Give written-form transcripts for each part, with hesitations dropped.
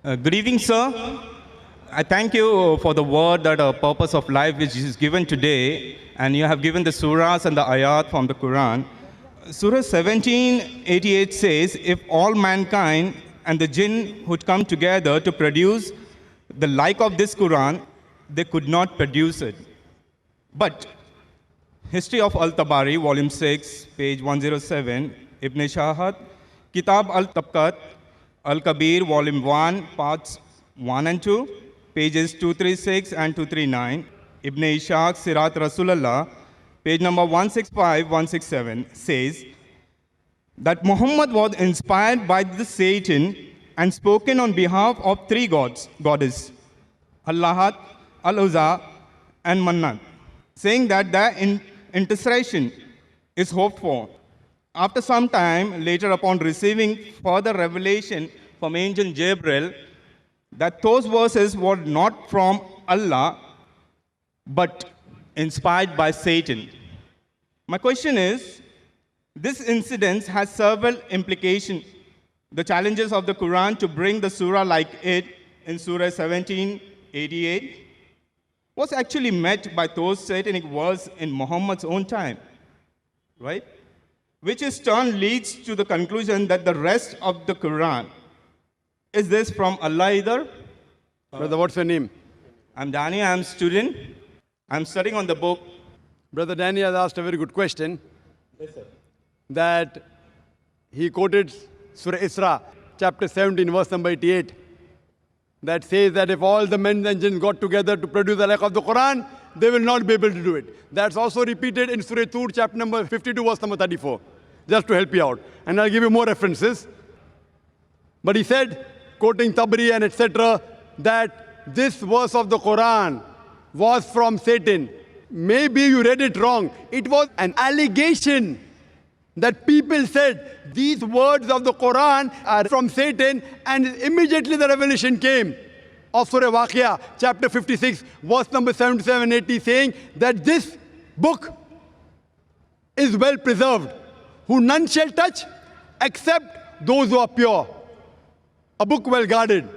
Good evening, sir. I thank you for the word that a purpose of life which is given today, and you have given the surahs and the ayat from the Quran. Surah 1788 says, if all mankind and the jinn would come together to produce the like of this Quran, they could not produce it. But History of Al-Tabari, Volume 6, page 107, Ibn Shahat, Kitab Al-Tabqat, Al-Kabir, Volume 1, parts 1 and 2, pages 236 and 239, Ibn Ishaq, Sirat Rasulullah, page number 165, 167, says that Muhammad was inspired by the Satan and spoken on behalf of three goddesses, Allahat, Al-Uzza, and Mannat, saying that their intercession is hoped for. After some time, later upon receiving further revelation from angel Gabriel, that those verses were not from Allah, but inspired by Satan. My question is, this incident has several implications. The challenges of the Quran to bring the surah like it in Surah 1788 was actually met by those satanic words in Muhammad's own time, right? Which in turn leads to the conclusion that the rest of the Quran, is this from Allah either? Brother, what's your name? I'm Danny, I'm a student. I'm studying on the book. Brother Danny has asked a very good question. Yes, sir. That he quoted Surah Isra, chapter 17, verse number 88. That says that if all the men and jinns got together to produce the like of the Quran, they will not be able to do it. That's also repeated in Surah Tur, chapter number 52, verse number 34. Just to help you out. And I'll give you more references. But he said, quoting Tabari and etc., that this verse of the Quran was from Satan. Maybe you read it wrong. It was an allegation that people said these words of the Quran are from Satan, and immediately the revelation came of Surah Waqia, chapter 56, verse number 77-80, saying that this book is well preserved, who none shall touch except those who are pure. A book well guarded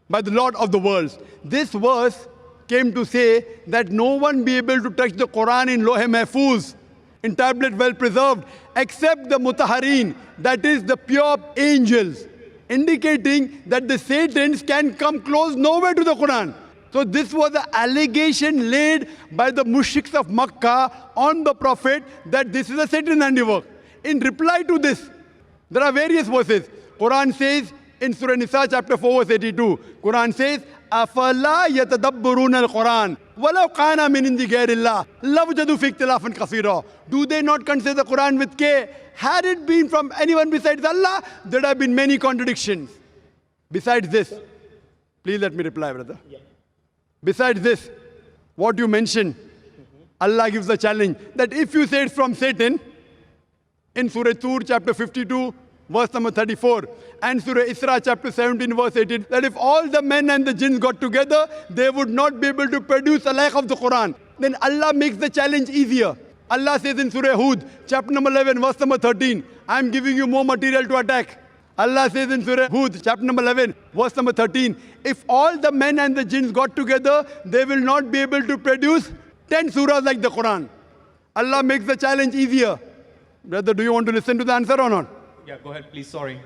by the Lord of the worlds. This verse came to say that no one be able to touch the Quran in Lohe Mahfuz, in tablet well preserved, except the Mutaharin, that is the pure angels, indicating that the Satans can come close nowhere to the Quran. So this was an allegation laid by the mushriks of Makkah on the Prophet that this is a Satan handiwork. In reply to this, there are various verses. Quran says in Surah Nisa chapter 4 verse 82, Quran says, أَفَلَا يَتَدَبَّرُونَ الْقُرْآنَ وَلَوْ قَانَ مِنْ عِنْدِ غَيْرِ اللَّهِ لَوْجَدُوا فِي اخْتِلَافًا كَثِيرًا. Do they not consider the Quran with care? Had it been from anyone besides Allah, there would have been many contradictions. Besides this, please let me reply, brother. Yeah. Besides this, what you mentioned, Allah gives the challenge that if you say it's from Satan, in Surah Tur, chapter 52, verse number 34, and Surah Isra, chapter 17, verse 18, that if all the men and the jinns got together, they would not be able to produce a like of the Quran. Then Allah makes the challenge easier. Allah says in Surah Hud, chapter number 11, verse number 13, I am giving you more material to attack. Allah says in Surah Hud, chapter number 11, verse number 13, if all the men and the jinns got together, they will not be able to produce 10 surahs like the Quran. Allah makes the challenge easier. Brother, do you want to listen to the answer or not? Yeah, go ahead, please, sorry.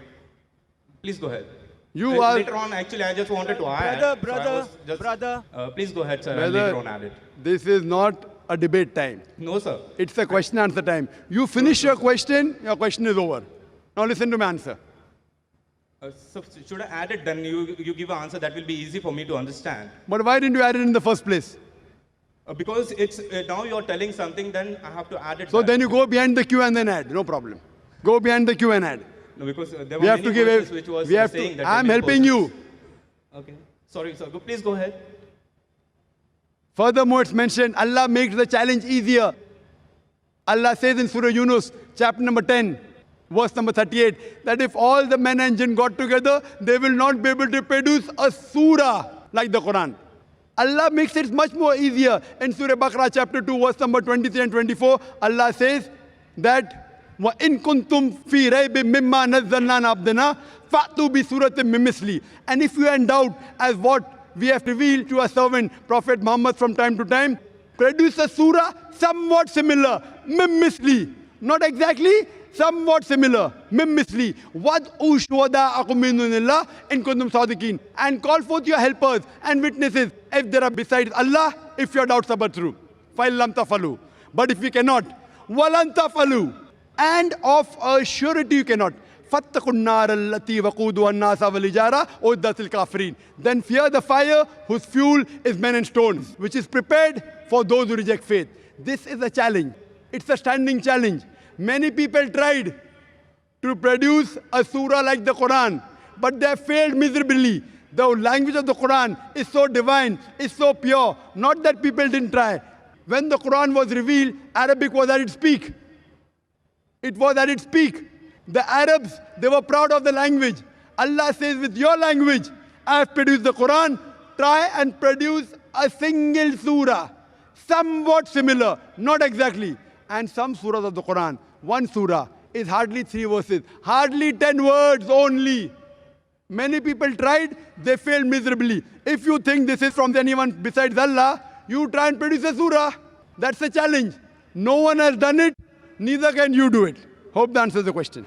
Please go ahead. You are... Later on, actually, I just wanted to add. Brother. Please go ahead, sir, and Brother, later on add it. this is not a debate time. No, sir. It's a question answer time. You finish your question is over. Now listen to my answer. So should I add it, then you give an answer that will be easy for me to understand. But why didn't you add it in the first place? Because it's now you're telling something, then I have to add it. So back. then you go behind the queue and then add. No problem. Go behind the queue and add. No, because there were We have many to give verses it. which was We have saying to. that I'm they may helping you. possess. Okay. Sorry, sir. Please go ahead. Furthermore, it's mentioned Allah makes the challenge easier. Allah says in Surah Yunus, chapter number 10, verse number 38, that if all the men and jinn got together, they will not be able to produce a surah like the Quran. Allah makes it much more easier. In Surah Baqarah chapter 2, verse number 23 and 24, Allah says that وَإِن كُنْتُمْ فِي رَيْبٍ مِّمَّا نَزَّلْنَا عَبْدِنَا فَأْتُوا بِسُورَةٍ مِّن مِّثْلِهِ. And if you are in doubt as what we have revealed to our servant Prophet Muhammad from time to time, produce a surah somewhat similar, مِّن مِّثْلِهِ. Not exactly, somewhat similar, مِّن مِّثْلِهِ. وَادْعُوا شُهَدَاءَكُم مِّن دُونِ اللَّهِ إِن كُنتُمْ صَادِقِينَ. And call forth your helpers and witnesses if there are besides Allah, if your doubts are true. فَإِن لَّمْ تَفْعَلُوا. But if you cannot, وَلَن تَفْعَلُوا. And of a surety you cannot. فَاتَّقُوا النَّارَ الَّتِي وَقُودُهَا النَّاسَ وَالْحِجَارَةُ أُعِدَّتْ لِلْكَافِرِينَ. Then fear the fire whose fuel is men and stones, which is prepared for those who reject faith. This is a challenge. It's a standing challenge. Many people tried to produce a surah like the Quran, but they have failed miserably. The language of the Quran is so divine, is so pure. Not that people didn't try. When the Quran was revealed, Arabic was at its peak. It was at its peak. The Arabs, they were proud of the language. Allah says, with your language, I have produced the Quran. Try and produce a single surah, somewhat similar, not exactly. And some surahs of the Quran, one surah is hardly 3 verses, hardly 10 words only. Many people tried, they failed miserably. If you think this is from anyone besides Allah, you try and produce a surah. That's a challenge. No one has done it, neither can you do it. Hope that answers the question.